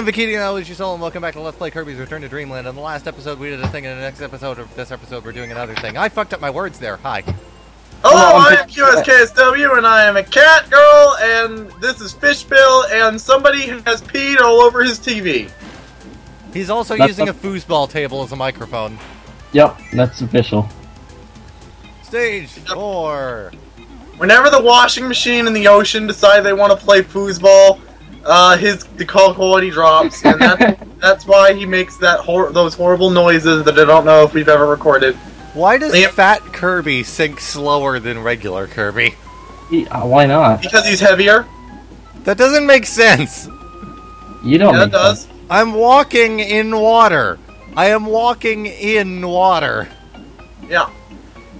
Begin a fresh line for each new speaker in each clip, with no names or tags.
I'm Bikini, and I was your soul, and welcome back to Let's Play Kirby's Return to Dreamland. In the last episode, we did a thing, and in the next episode, or this episode, we're doing another thing. I fucked up my words there. Hi.
Hello, I am QSKSW, and I am a cat girl, and this is Fishbill, and somebody has peed all over his TV.
He's also using a foosball table as a microphone.
Yep, that's official.
Stage 4.
Whenever the washing machine and the ocean decide they want to play foosball, the call quality drops, and that's why he makes those horrible noises that I don't know if we've ever recorded.
Why does Fat Kirby sink slower than regular Kirby?
Why not?
Because he's heavier.
That doesn't make sense.
You don't.
Yeah, it does.
I'm walking in water. I am walking in water.
Yeah.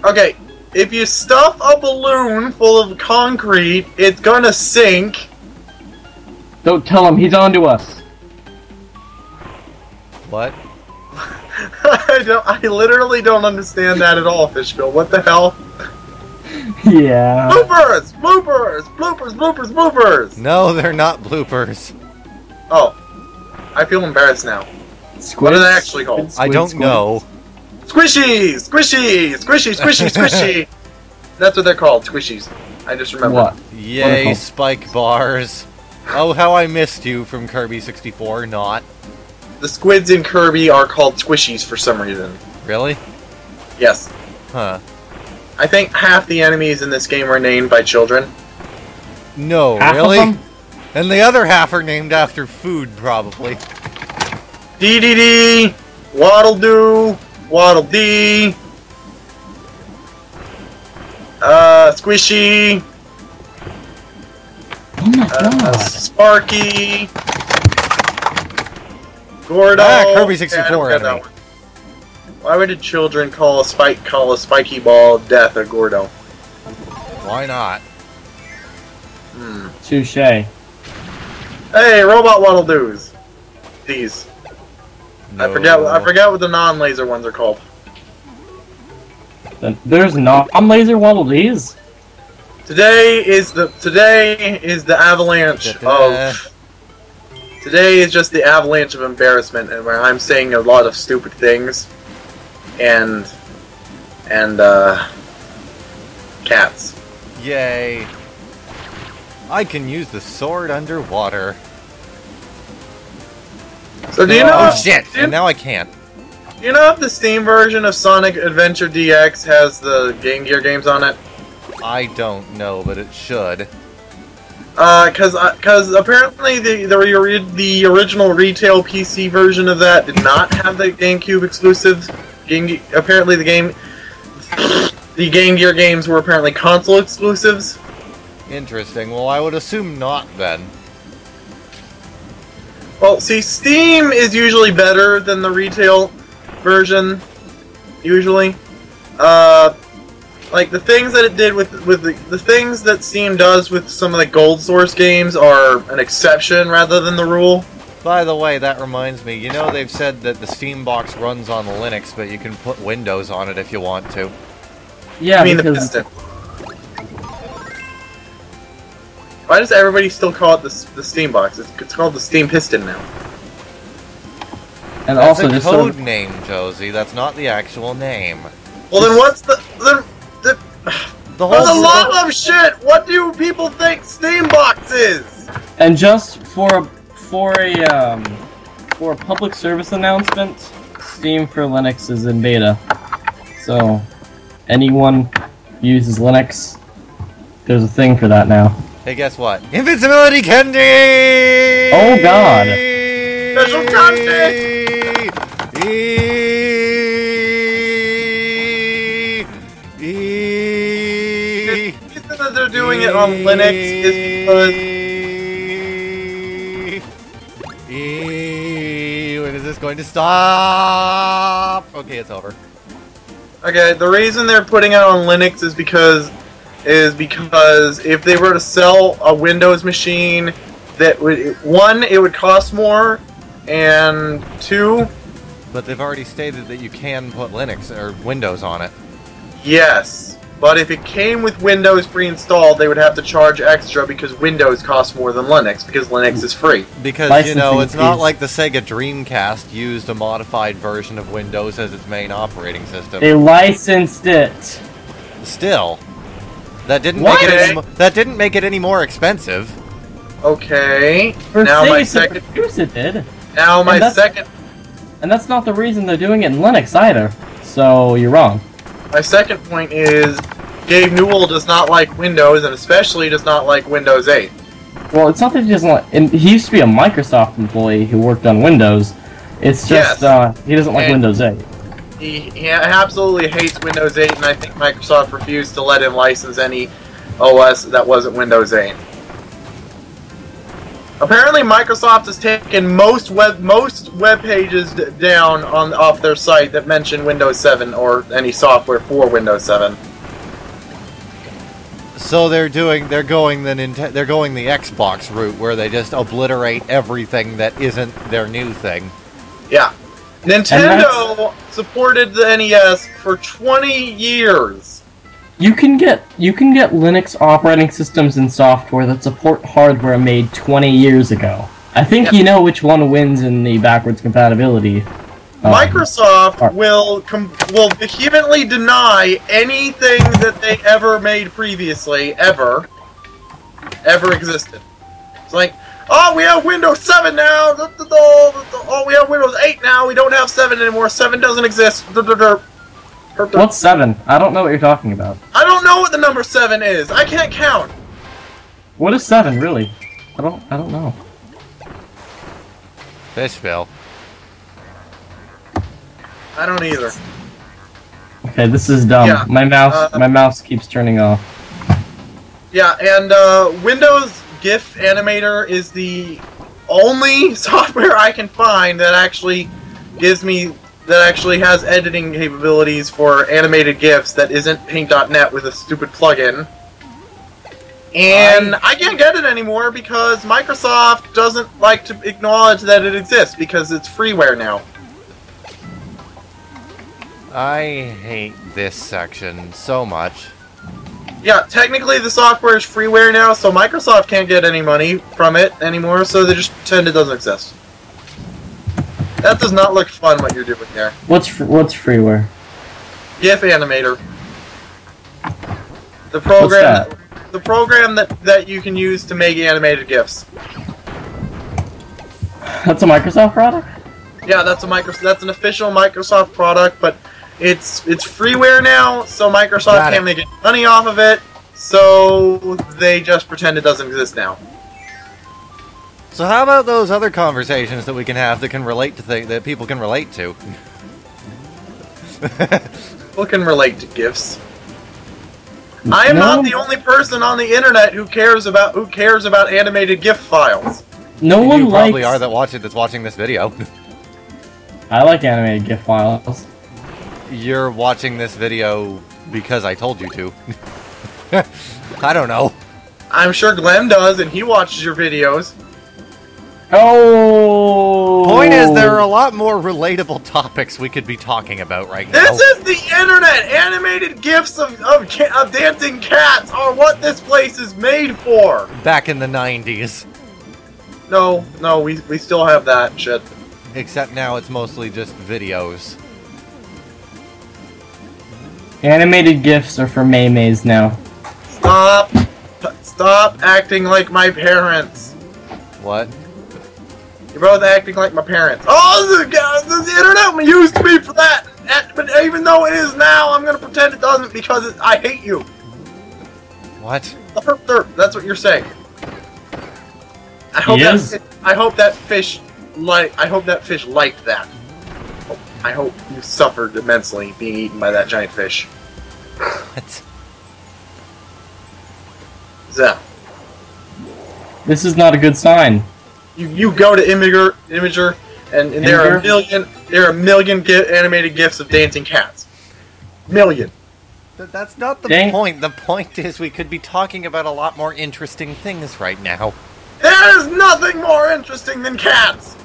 Okay, if you stuff a balloon full of concrete, it's gonna sink.
Don't tell him, he's onto us.
What?
I literally don't understand that at all, Fishbill. What the hell?
Yeah.
Bloopers! Bloopers! Bloopers! Bloopers! Bloopers!
No, they're not bloopers.
Oh. I feel embarrassed now.
Squids?
What are they actually called?
I don't know.
Squishies! Squishy! Squishy! Squishy! Squishy! That's what they're called, squishies. I just remember.
What?
Yay, spike bars. Oh, how I missed you from Kirby 64, not.
The squids in Kirby are called squishies for some reason.
Really?
Yes.
Huh.
I think half the enemies in this game are named by children.
No,
Half
really?
of them?
And the other half are named after food, probably.
Dee-dee-dee! Waddle-doo! Waddle-dee! Squishy!
Oh my god.
Sparky! Gordo!
Kirby 64 enemy.
Why would the children call a spiky ball of death a Gordo?
Why not?
Touche.
Hey, robot waddle doos. These.
No.
I forget what the non-laser ones are called.
There's not. I'm laser waddle these.
Today is the avalanche of. Today is just the avalanche of embarrassment, and where I'm saying a lot of stupid things, and cats.
Yay. I can use the sword underwater.
So do you know?
Oh shit! And now I can't.
Do you know if the Steam version of Sonic Adventure DX has the Game Gear games on it?
I don't know, but it should.
Cause apparently the original retail PC version of that did not have the GameCube exclusives. Apparently the Game Gear games were apparently console exclusives.
Interesting. Well, I would assume not then.
Well, see, Steam is usually better than the retail version. Usually, like the things that it did with the things that Steam does with some of the Gold Source games are an exception rather than the rule.
By the way, that reminds me, you know they've said that the Steam box runs on Linux, but you can put Windows on it if you want to.
Yeah,
I mean the
because
piston. Why does everybody still call it the Steam box? It's called the Steam Piston now.
and
That's
also
a
just
code name, Josie. That's not the actual name.
Well, then what's the
The
for
whole
the love of shit? What do people think Steam box is?
and just for a public service announcement, Steam for Linux is in beta. So anyone who uses Linux, there's a thing for that now.
Hey, guess what? Invincibility candy!
Oh god.
Special content!
The
reason that they're doing it on Linux is because
when is this going to stop? Okay, it's over.
the reason they're putting it on Linux is because if they were to sell a Windows machine, that would it would cost more, and two,
But they've already stated that you can put Linux or Windows on it.
yes, But if it came with Windows pre-installed, they would have to charge extra because Windows costs more than Linux, because Linux is free.
Because, you know, it's not like the Sega Dreamcast used a modified version of Windows as its main operating system.
They licensed it.
Still, that didn't make it any more expensive.
Okay.
For
now my
Sega
second.
to produce it did.
Now my second.
And that's not the reason they're doing it in Linux either. So you're wrong.
My second point is Gabe Newell does not like Windows, and especially does not like Windows 8.
Well, it's not that he doesn't like... And he used to be a Microsoft employee who worked on Windows. It's just, he doesn't like Windows 8.
He absolutely hates Windows 8, and I think Microsoft refused to let him license any OS that wasn't Windows 8. Apparently, Microsoft has taken most web pages down off their site that mention Windows 7 or any software for Windows 7.
So they're going the Xbox route where they just obliterate everything that isn't their new thing.
Yeah, Nintendo supported the NES for 20 years.
You can get Linux operating systems and software that support hardware made 20 years ago. I think you know which one wins in the backwards compatibility.
Microsoft will vehemently deny anything that they ever made previously, ever existed. It's like, oh, we have Windows 7 now. Oh, we have Windows 8 now. We don't have 7 anymore. 7 doesn't exist.
What's 7? I don't know what you're talking about.
I don't know what the number 7 is. I can't count.
What is 7, really? I don't know.
Fishville.
I don't either.
Okay, this is dumb.
Yeah,
my mouse keeps turning off.
Yeah, and Windows GIF Animator is the only software I can find that actually has editing capabilities for animated GIFs that isn't Paint.net with a stupid plugin. And I can't get it anymore because Microsoft doesn't like to acknowledge that it exists because it's freeware now.
I hate this section so much.
Yeah, technically the software is freeware now, so Microsoft can't get any money from it anymore, so they just pretend it doesn't exist. That does not look fun what you're doing there.
What's freeware?
GIF Animator. The program that you can use to make animated GIFs.
That's a Microsoft product?
Yeah, that's an official Microsoft product, but it's freeware now, so Microsoft can't make any money off of it, so they just pretend it doesn't exist now.
So how about those other conversations that we can have that can relate to that people can relate to?
People can relate to GIFs. I am not the only person on the internet who cares about animated GIF files.
No one
you probably are that's watching this video.
I like animated GIF files.
You're watching this video because I told you to. I don't know.
I'm sure Glenn does, and he watches your videos.
Oh!
Point is, there are a lot more relatable topics we could be talking about right now.
This is the internet! Animated GIFs of dancing cats are what this place is made for!
Back in the 90s.
No, we still have that shit.
Except now it's mostly just videos.
Animated GIFs are for Maymays now.
Stop acting like my parents.
What?
You're both acting like my parents. Oh, the internet used to be for that! But even though it is now, I'm gonna pretend it doesn't because I hate you.
What?
That's what you're saying. I hope that fish liked that. I hope you suffered immensely being eaten by that giant fish.
What?
So,
this is not a good sign.
You go to Imager, and there are a million animated GIFs of dancing cats. Million.
That's not the point. The point is we could be talking about a lot more interesting things right now.
There's nothing more interesting than cats!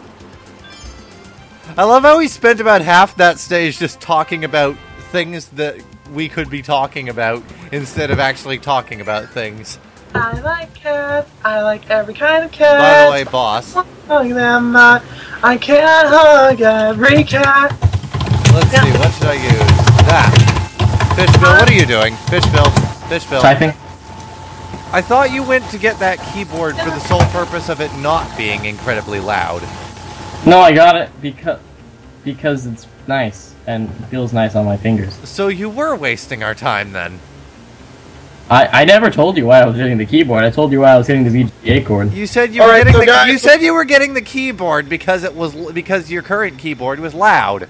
I love how we spent about half that stage just talking about things that we could be talking about, instead of actually talking about things.
I like cats. I like every kind of cat.
By the way, boss.
Hug them. I can't hug every cat.
Let's see, what should I use? That. Fishbill, what are you doing? Fishbill.
Typing.
I thought you went to get that keyboard for the sole purpose of it not being incredibly loud.
No, I got it because it's nice and feels nice on my fingers.
So you were wasting our time then.
I never told you why I was hitting the keyboard. I told you why I was hitting the VGA cord.
You said you were getting the keyboard because your current keyboard was loud.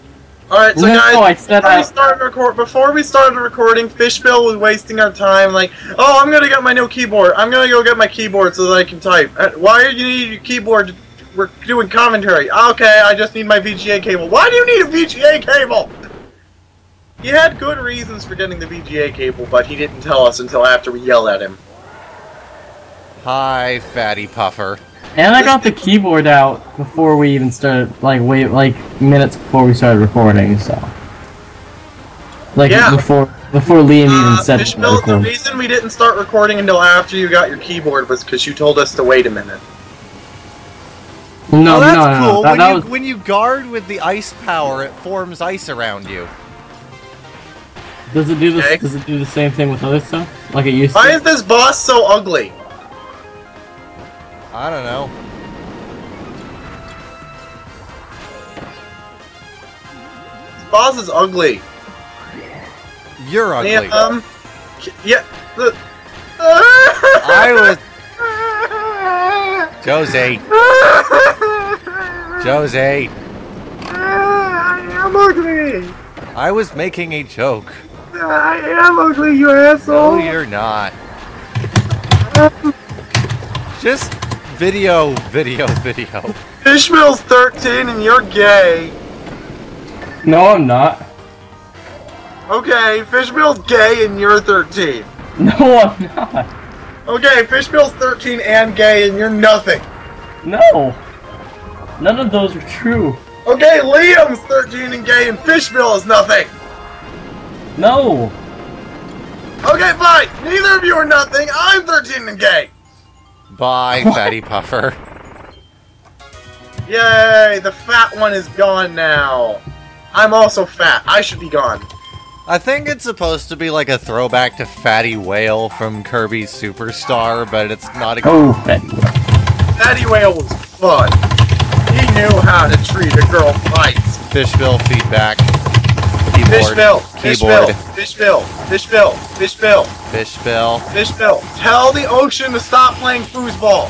Alright, so guys,
I
before we started recording, Fishbill was wasting our time, like, oh, I'm gonna get my new keyboard. I'm gonna go get my keyboard so that I can type. Why do you need your keyboard? We're doing commentary. Okay, I just need my VGA cable. Why do you need a VGA cable? He had good reasons for getting the VGA cable, but he didn't tell us until after we yelled at him.
Hi, fatty puffer.
And I got the keyboard out before we even started, like minutes before we started recording, so. Before Liam even said
Fishbill, the reason we didn't start recording until after you got your keyboard was because you told us to wait a minute.
No,
that's
no,
cool. When you guard with the ice power, it forms ice around you.
Does it do this? Okay. Does it do the same thing with other stuff, like it used to?
Why is this boss so ugly?
I don't know.
This boss is ugly.
You're ugly.
Yeah.
I was. Josie. Josie.
I am ugly.
I was making a joke.
I am ugly, you asshole.
No, you're not. Just video.
Fishbill's 13 and you're gay.
No, I'm not.
Okay, Fishbill's gay and you're 13.
No, I'm not.
Okay, Fishbill's 13 and gay and you're nothing.
No. None of those are true.
Okay, Liam's 13 and gay and Fishbill is nothing.
No.
Okay, fine. Neither of you are nothing. I'm 13 and gay.
Bye, fatty puffer.
Yay, the fat one is gone now. I'm also fat. I should be gone.
I think it's supposed to be like a throwback to Fatty Whale from Kirby's Superstar, but it's not a...
Oh, Fatty Whale.
Fatty Whale was fun. He knew how to treat a girl fights.
Fishbill feedback. Fishbill.
Tell the ocean to stop playing foosball.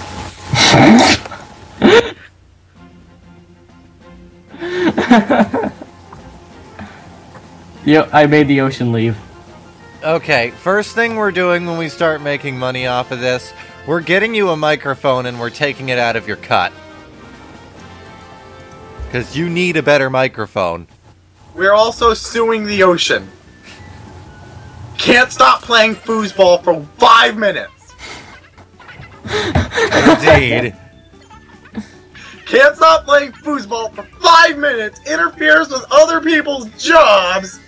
Yep, I made the ocean leave.
Okay, first thing we're doing when we start making money off of this, we're getting you a microphone and we're taking it out of your cut. Because you need a better microphone.
We're also suing the ocean. Can't stop playing foosball for 5 minutes.
Indeed.
Can't stop playing foosball for 5 minutes. Interferes with other people's jobs.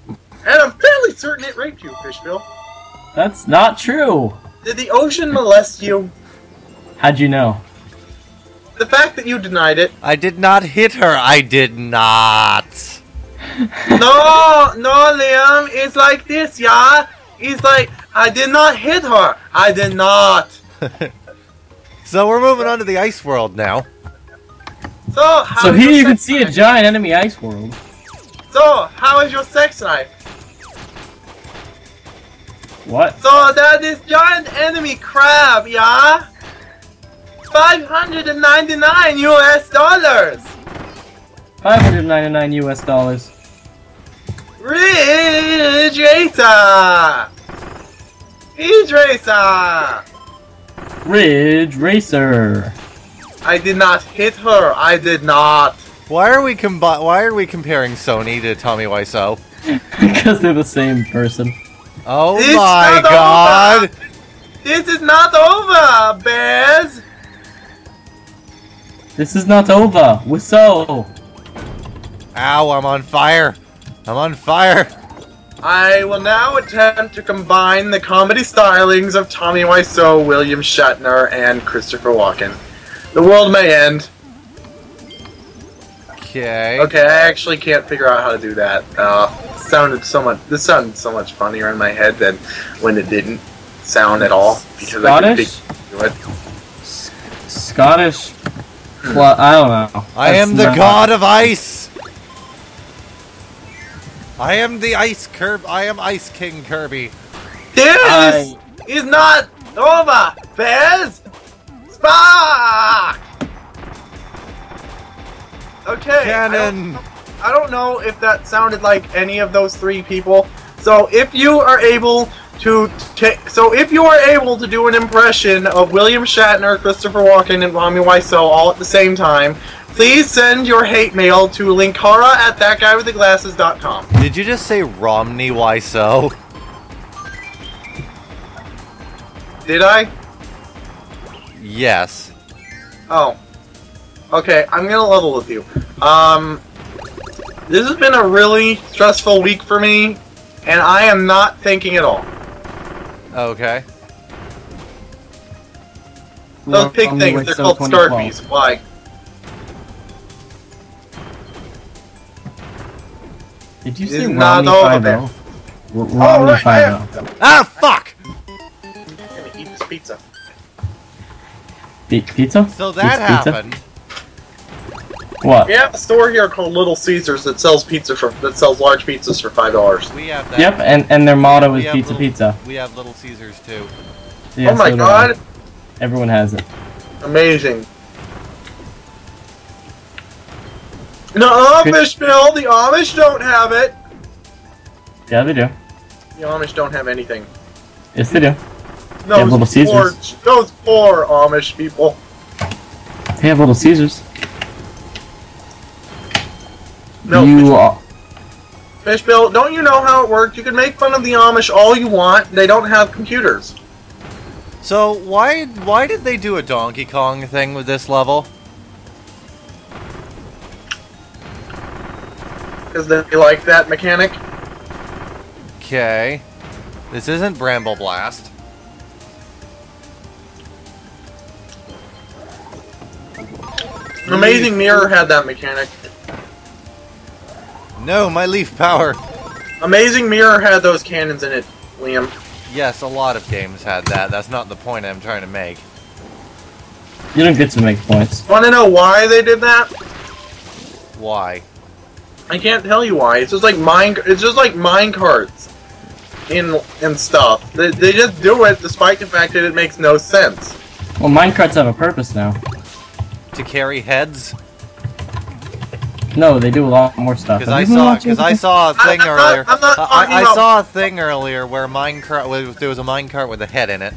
And I'm fairly certain it raped you, Fishbill.
That's not true.
Did the ocean molest you?
How'd you know?
The fact that you denied it.
I did not hit her. I did not.
No, Liam. It's like this, yeah? It's like, I did not hit her. I did not.
So we're moving on to the ice world now.
So
here you can see a giant enemy ice world.
So, how is your sex life?
What?
So, there's this giant enemy crab, yeah? $599 US.
599 US dollars.
Ridge Racer!
Ridge Racer.
I did not hit her. I did not.
Why are we comparing Sony to Tommy Wiseau?
Because they're the same person.
Oh my god!
Over. This is not over, Bears.
This is not over. Wiseau.
Ow! I'm on fire. I'm on fire.
I will now attempt to combine the comedy stylings of Tommy Wiseau, William Shatner, and Christopher Walken. The world may end.
Okay.
Okay, I actually can't figure out how to do that. This sounded so much funnier in my head than when it didn't sound at all. Because
Scottish?
I could do it.
Scottish. Well, I don't know.
I am the god of ice. I am the ice Kirby. I am Ice King Kirby.
This is not over, Fez! Spark! Okay.
Cannon.
I don't know if that sounded like any of those three people. So if you are able to do an impression of William Shatner, Christopher Walken, and Tommy Wiseau all at the same time, please send your hate mail to linkara@thatguywiththeglasses.com.
Did you just say Romney Wiseau?
Did I?
Yes.
Oh. Okay, I'm gonna level with you. This has been a really stressful week for me, and I am not thinking at all.
Okay.
Those pig things, they're called Starfies. Why?
Did you
It's
say
not
Romney
over
5
there.
Romney 5
Ah, fuck!
I'm gonna eat this pizza.
Pizza?
So that
Pizza?
happened.
What?
We have a store here called Little Caesars that sells large pizzas for $5.
We have that.
Yep, and their motto
We
is
have
pizza
little-
pizza.
We have Little Caesars too.
Yeah,
Oh my
so do I.
god!
Everyone has it.
Amazing. No, Amish Bill, the Amish don't have it.
Yeah, they do.
The Amish don't have anything.
Yes, they do.
No,
They have Little Caesars.
Those poor Amish people.
They have Little Caesars.
No,
You
Fish Bill, don't you know how it works? You can make fun of the Amish all you want. They don't have computers.
So why did they do a Donkey Kong thing with this level?
Because they like that mechanic.
Okay. This isn't Bramble Blast.
Amazing Mirror had that mechanic.
No, my leaf power.
Amazing Mirror had those cannons in it, Liam.
Yes, a lot of games had that. That's not the point I'm trying to make.
you don't get to make points.
Want to know why they did that?
Why?
I can't tell you why. It's just like mine carts in stuff. They just do it despite the fact that it makes no sense.
Well, minecarts have a purpose now.
To carry heads?
No, they do a lot more stuff.
Because
Have you been watching
I saw a thing
I'm not-
earlier.
I'm not talking
I
about-
saw a thing earlier where there was a minecart with a head in it.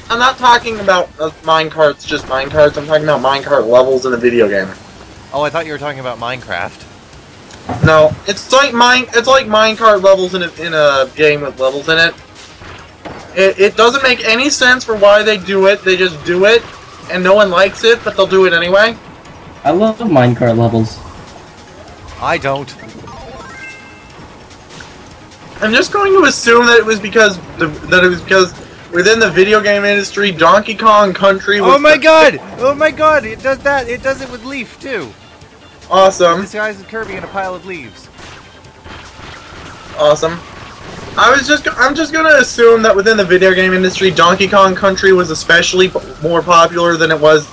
I'm not talking about mine carts, just mine carts. I'm talking about minecart levels in a video game.
Oh, I thought you were talking about Minecraft.
No, it's like minecart levels in a game with levels in it. It doesn't make any sense for why they do it. They just do it, and no one likes it, but they'll do it anyway.
I love minecart levels.
I don't.
I'm just going to assume that it was because within the video game industry, Donkey Kong Country was
Oh my god! Oh my god! It does that. It does it with Leaf too.
awesome.
This guy's a Kirby in a pile of leaves.
Awesome. I'm just gonna assume that within the video game industry, Donkey Kong Country was especially more popular than it was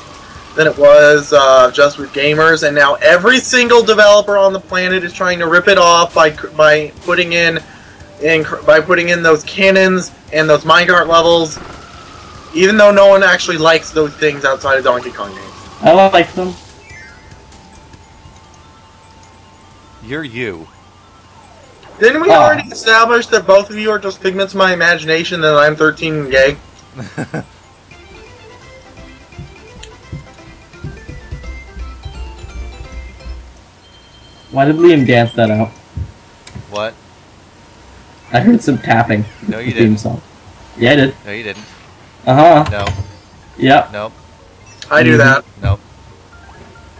just with gamers, and now every single developer on the planet is trying to rip it off by putting in those cannons and those minecart levels, even though no one actually likes those things outside of Donkey Kong games.
I like them.
You're you.
Didn't we already establish that both of you are just figments of my imagination and I'm 13 and gay?
Why did Liam dance that out?
What?
I heard some tapping.
No, you
with the theme
didn't.
song. Yeah, I did.
No, you didn't.
Uh-huh.
No.
Yep.
Nope.
I do that.
Nope.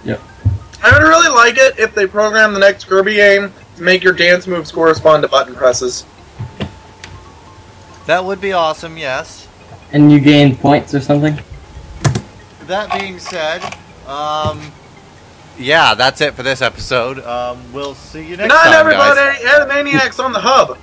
Yep.
I would really like it if they programmed the next Kirby game make your dance moves correspond to button presses.
That would be awesome, yes.
And you gain points or something?
That being said, yeah, that's it for this episode. We'll see you next
Good night,
time,
everybody!
guys.
Animaniacs on the hub!